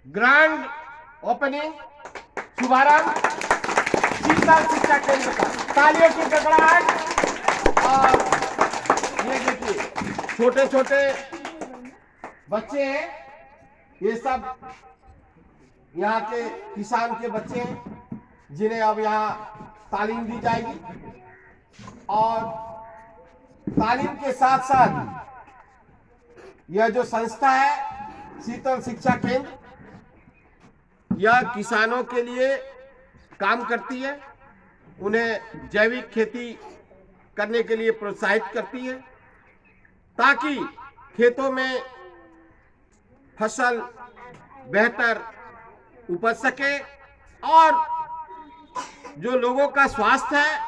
Grand opening शुभारंभ शीतल शिक्षा केंद्र का। तालियों की गड़गड़ाहट। और ये देखिए छोटे छोटे बच्चे हैं, ये सब यहाँ के किसान के बच्चे हैं जिन्हें अब यहाँ तालीम दी जाएगी। और तालीम के साथ साथ यह जो संस्था है शीतल शिक्षा केंद्र, यह किसानों के लिए काम करती है, उन्हें जैविक खेती करने के लिए प्रोत्साहित करती है ताकि खेतों में फसल बेहतर उपज सके और जो लोगों का स्वास्थ्य है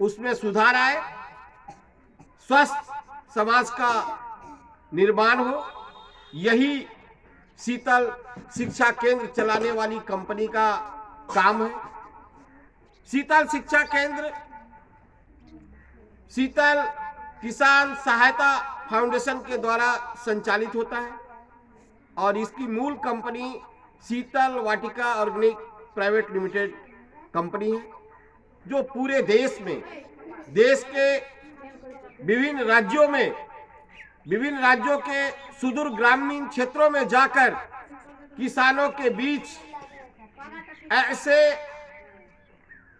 उसमें सुधार आए, स्वस्थ समाज का निर्माण हो। यही शीतल शिक्षा केंद्र चलाने वाली कंपनी का काम है। शीतल शिक्षा केंद्र शीतल किसान सहायता फाउंडेशन के द्वारा संचालित होता है और इसकी मूल कंपनी शीतल वाटिका ऑर्गेनिक प्राइवेट लिमिटेड कंपनी है, जो पूरे देश में, देश के विभिन्न राज्यों के सुदूर ग्रामीण क्षेत्रों में जाकर किसानों के बीच ऐसे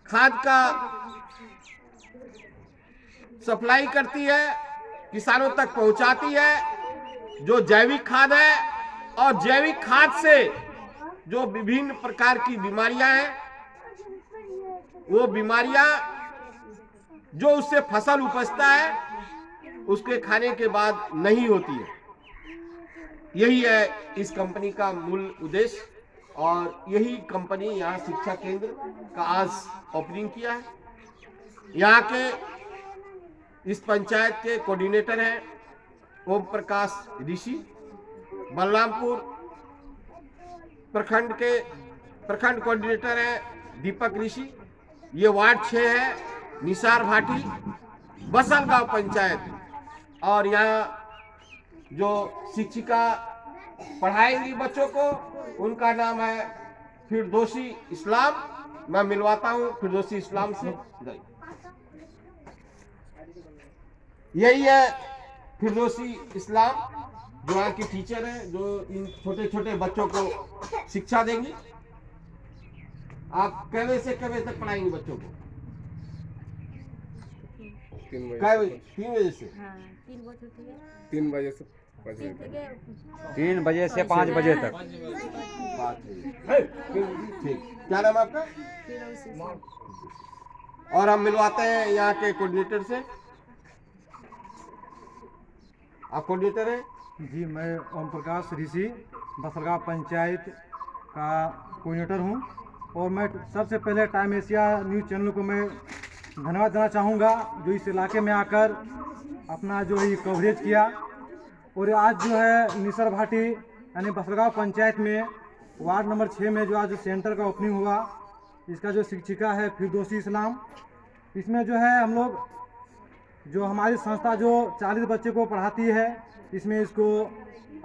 खाद का सप्लाई करती है, किसानों तक पहुंचाती है, जो जैविक खाद है। और जैविक खाद से जो विभिन्न प्रकार की बीमारियां हैं, वो बीमारियां जो उससे फसल उपजता है उसके खाने के बाद नहीं होती है। यही है इस कंपनी का मूल उद्देश्य और यही कंपनी यहाँ शिक्षा केंद्र का आज ओपनिंग किया है। यहाँ के इस पंचायत के कोऑर्डिनेटर हैं ओम प्रकाश ऋषि, बलरामपुर प्रखंड के प्रखंड कोऑर्डिनेटर हैं दीपक ऋषि, ये वार्ड 6 है निसार भाटी बसलगांव पंचायत। और यहाँ जो शिक्षिका पढ़ाएंगी बच्चों को उनका नाम है फिरदौसी इस्लाम। मैं मिलवाता हूँ फिरदौसी इस्लाम से। यही है फिरदौसी इस्लाम जो यहाँ की टीचर है, जो इन छोटे छोटे बच्चों को शिक्षा देंगी। आप कै बजे से कै बजे तक पढ़ाएंगे बच्चों को? 3 बजे से? हाँ, 3 बजे से 3 बजे से 5 बजे तक। ठीक, क्या नाम आपका? और हम मिलवाते हैं यहाँ के कोऑर्डिनेटर से। आप कोऑर्डिनेटर हैं? जी, मैं ओम प्रकाश ऋषि बसलगांव पंचायत का कोऑर्डिनेटर हूँ। और मैं सबसे पहले टाइम एशिया न्यूज़ चैनल को मैं धन्यवाद देना चाहूँगा जो इस इलाके में आकर अपना जो है कवरेज किया। और आज जो है निसर भाटी यानी बसलगांव पंचायत में वार्ड नंबर 6 में जो आज सेंटर का ओपनिंग हुआ, इसका जो शिक्षिका है फिरदौसी इस्लाम, इसमें जो है हम लोग जो हमारी संस्था जो 40 बच्चे को पढ़ाती है, इसमें इसको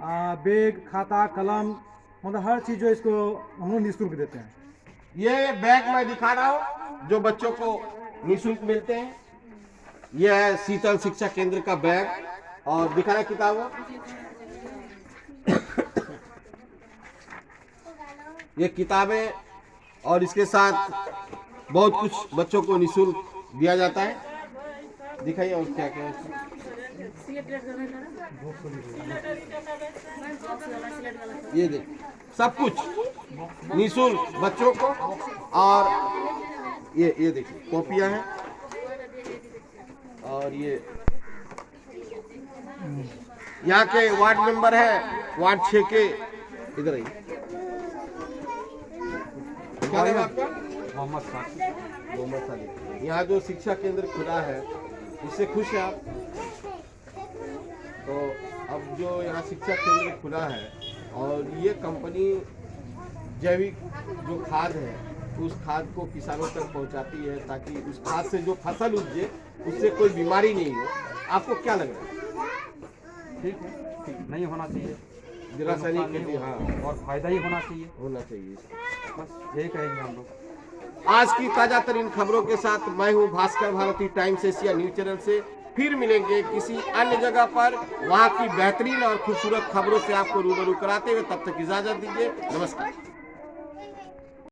बैग, खाता, कलम, मतलब हर चीज़ जो इसको हम लोग निःशुल्क देते हैं। ये बैग मैं दिखा रहा हूँ जो बच्चों को निःशुल्क मिलते हैं। यह है शीतल शिक्षा केंद्र का बैग। और दिखा रहा किताब ये किताबें और इसके साथ बहुत कुछ बच्चों को निःशुल्क दिया जाता है। दिखाइए और क्या क्या है। ये देख सब कुछ निःशुल्क बच्चों को। और ये देखिए कॉपियां हैं। और ये यहाँ के वार्ड मेंबर है वार्ड 6 के, इधर आइए। क्या नाम आपका? मोहम्मद सालिक। यहाँ जो शिक्षा केंद्र खुला है इससे खुश है आप? तो अब जो यहाँ शिक्षा केंद्र खुला है और ये कंपनी जैविक जो खाद है उस खाद को किसानों तक पहुँचाती है ताकि उस खाद से जो फसल उपजे उससे कोई बीमारी नहीं हो। आपको क्या लग रहा है? ठीक है, ठीक नहीं होना चाहिए। रासायनिक खेती, हाँ और फायदा ही होना चाहिए, होना चाहिए। बस यही कहेंगे हम लोग। आज की ताजा तरीन खबरों के साथ मैं हूं Bhaskar Bharti Times Asia News channel से। फिर मिलेंगे किसी अन्य जगह पर, वहां की बेहतरीन और खूबसूरत खबरों से आपको रूबरू कराते हुए। तब तक इजाजत दीजिए, नमस्कार।